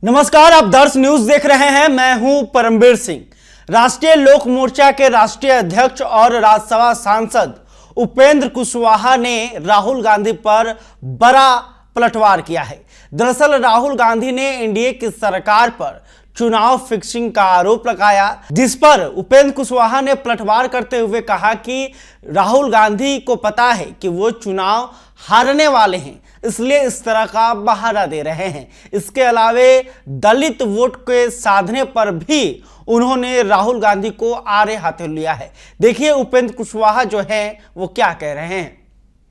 नमस्कार, आप दर्श न्यूज देख रहे हैं। मैं हूं परमवीर सिंह। राष्ट्रीय लोक मोर्चा के राष्ट्रीय अध्यक्ष और राज्यसभा सांसद उपेंद्र कुशवाहा ने राहुल गांधी पर बड़ा पलटवार किया है। दरअसल राहुल गांधी ने एनडीए की सरकार पर चुनाव फिक्सिंग का आरोप लगाया, जिस पर उपेंद्र कुशवाहा ने पलटवार करते हुए कहा कि राहुल गांधी को पता है कि वो चुनाव हारने वाले हैं, इसलिए इस तरह का बहाना दे रहे हैं। इसके अलावे दलित वोट के साधने पर भी उन्होंने राहुल गांधी को आड़े हाथों लिया है। देखिए उपेंद्र कुशवाहा जो है वो क्या कह रहे हैं।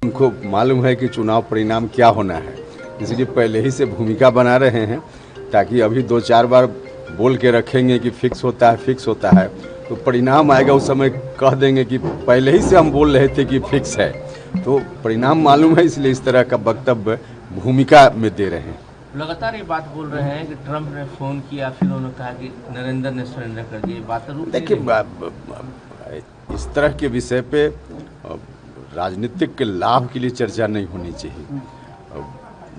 उनको मालूम है कि चुनाव परिणाम क्या होना है, इसलिए पहले ही से भूमिका बना रहे हैं ताकि अभी 2-4 बार बोल के रखेंगे कि फिक्स होता है, तो परिणाम आएगा उस समय कह देंगे कि पहले ही से हम बोल रहे थे कि फिक्स है। तो परिणाम मालूम है, इसलिए इस तरह का वक्तव्य भूमिका में दे रहे हैं। लगातार ये बात बोल रहे हैं कि ट्रंप ने फोन किया, फिर उन्होंने कहा कि नरेंद्र ने सरेंडर कर दिया। बात देखिए, इस तरह के विषय पे राजनीतिक के लाभ के लिए चर्चा नहीं होनी चाहिए।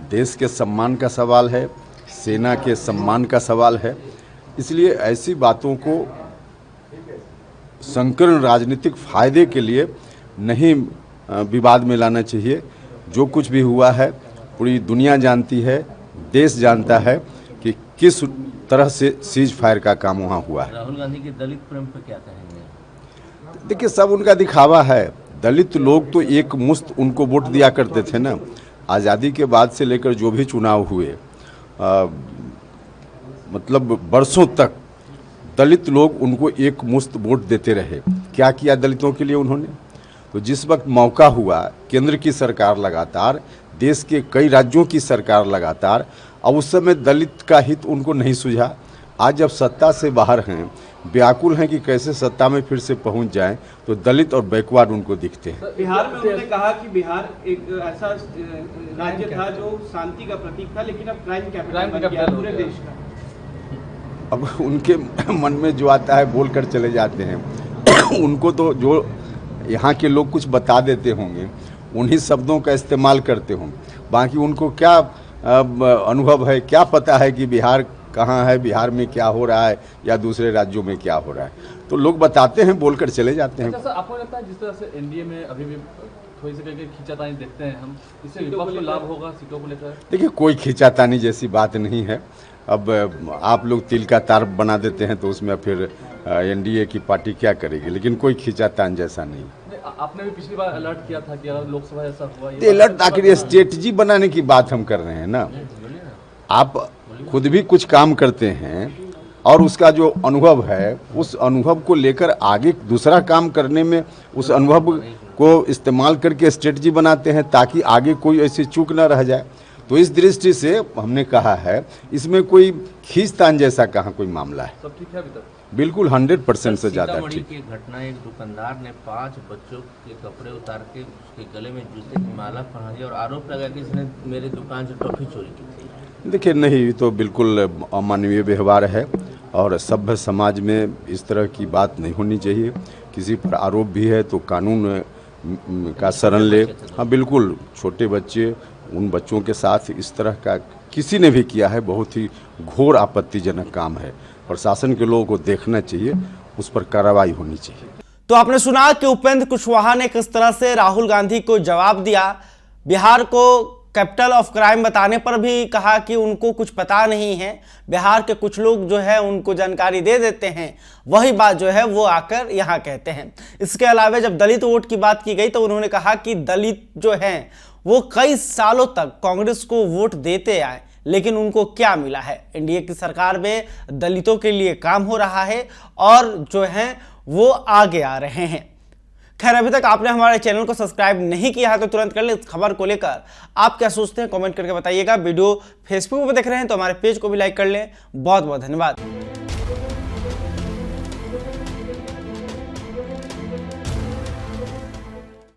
देश के सम्मान का सवाल है, सेना के सम्मान का सवाल है, इसलिए ऐसी बातों को संकीर्ण राजनीतिक फायदे के लिए नहीं विवाद में लाना चाहिए। जो कुछ भी हुआ है पूरी दुनिया जानती है, देश जानता है कि किस तरह से सीज फायर का काम वहाँ हुआ है। राहुल गांधी के दलित प्रेम पर क्या कहेंगे? देखिए, सब उनका दिखावा है। दलित लोग तो एक मुश्त उनको वोट दिया करते थे ना। आज़ादी के बाद से लेकर जो भी चुनाव हुए, मतलब बरसों तक दलित लोग उनको एक मुश्त वोट देते रहे। क्या किया दलितों के लिए उन्होंने? तो जिस वक्त मौका हुआ, केंद्र की सरकार लगातार, देश के कई राज्यों की सरकार लगातार, अब उस समय दलित का हित उनको नहीं सूझा। आज जब सत्ता से बाहर हैं, व्याकुल हैं कि कैसे सत्ता में फिर से पहुंच जाएं, तो दलित और बैकवर्ड उनको दिखते हैं। बिहार में उन्होंने कहा कि बिहार एक ऐसा राज्य था जो शांति का प्रतीक था, लेकिन अब क्राइम कैपिटल बन गया पूरे देश का। अब उनके मन में जो आता है बोल कर चले जाते हैं। उनको तो जो यहाँ के लोग कुछ बता देते होंगे, उन्हीं शब्दों का इस्तेमाल करते होंगे। बाकी उनको क्या अनुभव है, क्या पता है कि बिहार कहाँ है, बिहार में क्या हो रहा है या दूसरे राज्यों में क्या हो रहा है। तो लोग बताते हैं, बोलकर चले जाते हैं। अच्छा, आपको लगता है जिस तरह से एनडीए में अभी भी थोड़ी सी करके खींचातानी देखते हैं हम, इससे विपक्ष को लाभ होगा सीटों को लेकर? देखिए, कोई खींचातानी जैसी बात नहीं है। अब आप लोग तिल का तार बना देते हैं तो उसमें फिर एनडीए की पार्टी क्या करेगी, लेकिन कोई खींचातान जैसा नहीं। आपने भी पिछली बार अलर्ट किया था कि अगर लोकसभा ऐसा हुआ, तो अलर्ट आखिर स्ट्रेटजी बनाने की बात हम कर रहे हैं ना। आप खुद भी कुछ काम करते हैं और उसका जो अनुभव है, उस अनुभव को लेकर आगे दूसरा काम करने में उस अनुभव को इस्तेमाल करके स्ट्रेटजी बनाते हैं ताकि आगे कोई ऐसी चूक न रह जाए। तो इस दृष्टि से हमने कहा है, इसमें कोई खींचतान जैसा कहाँ कोई मामला है। सब ठीक है अभी तक? बिल्कुल 100% से ज़्यादा ठीक। की घटना, एक दुकानदार ने 5 बच्चों के कपड़े उतार के उसके गले में जूते की माला पहना दी और आरोप लगा कि इसने मेरे दुकान से टॉफी चोरी की थी। देखिए, नहीं, तो बिल्कुल अमानवीय व्यवहार है और सभ्य समाज में इस तरह की बात नहीं होनी चाहिए। किसी पर आरोप भी है तो कानून का शरण ले। हाँ बिल्कुल, छोटे बच्चे, उन बच्चों के साथ इस तरह का किसी ने भी किया है, बहुत ही घोर आपत्तिजनक काम है। प्रशासन के लोगों को देखना चाहिए, उस पर कार्रवाई होनी चाहिए। तो आपने सुना कि उपेंद्र कुशवाहा ने किस तरह से राहुल गांधी को जवाब दिया। बिहार को कैपिटल ऑफ क्राइम बताने पर भी कहा कि उनको कुछ पता नहीं है, बिहार के कुछ लोग जो है उनको जानकारी दे देते हैं, वही बात जो है वो आकर यहाँ कहते हैं। इसके अलावा जब दलित वोट की बात की गई तो उन्होंने कहा कि दलित जो हैं वो कई सालों तक कांग्रेस को वोट देते आए, लेकिन उनको क्या मिला है? एनडीए की सरकार में दलितों के लिए काम हो रहा है और जो है वो आगे आ रहे हैं। खैर, अभी तक आपने हमारे चैनल को सब्सक्राइब नहीं किया है तो तुरंत कर ले। इस खबर को लेकर आप क्या सोचते हैं कमेंट करके बताइएगा। वीडियो फेसबुक पर देख रहे हैं तो हमारे पेज को भी लाइक कर लें। बहुत बहुत धन्यवाद।